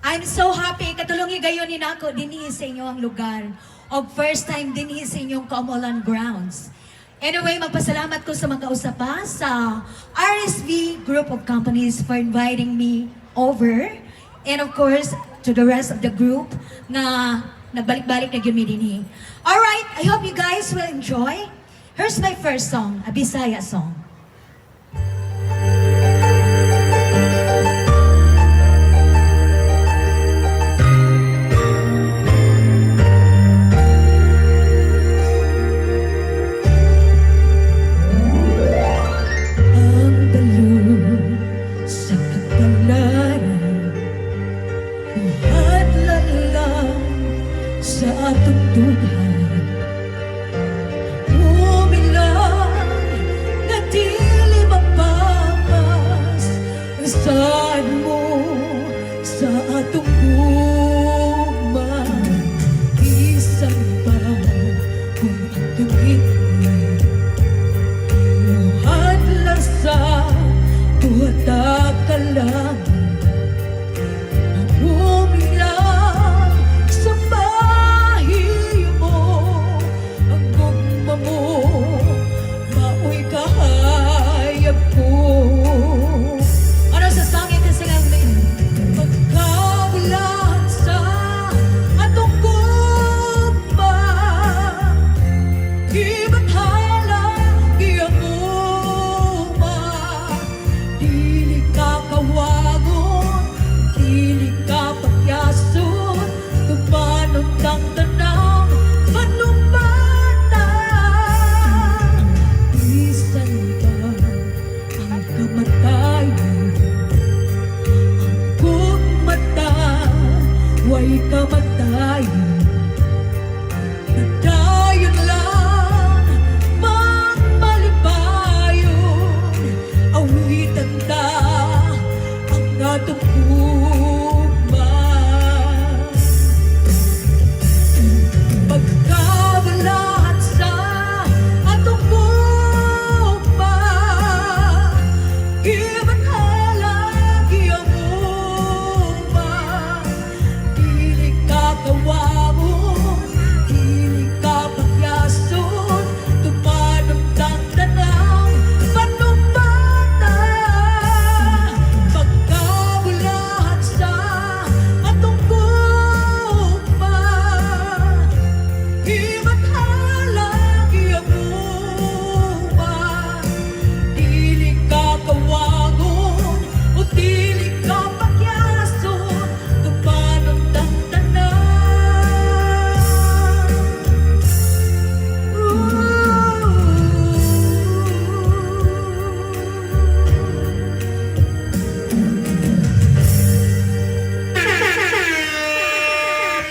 I'm so happy. Katulungi gayon ni nako dinhi sa inyo ang lugar. O first time dinhi sa inyong Kaumulan Grounds. Anyway, magpasalamat ko sa mga kausapa sa RSV Group of Companies for inviting me over. And of course, to the rest of the group na nagbalik-balik na yun dinhi. Alright, I hope you guys will enjoy. Here's my first song, a Bisaya song. Sa atong dugan umilang na dili mapapas saan mo sa atong guma isang pa kung atong hingin muhadla sa tuwata kala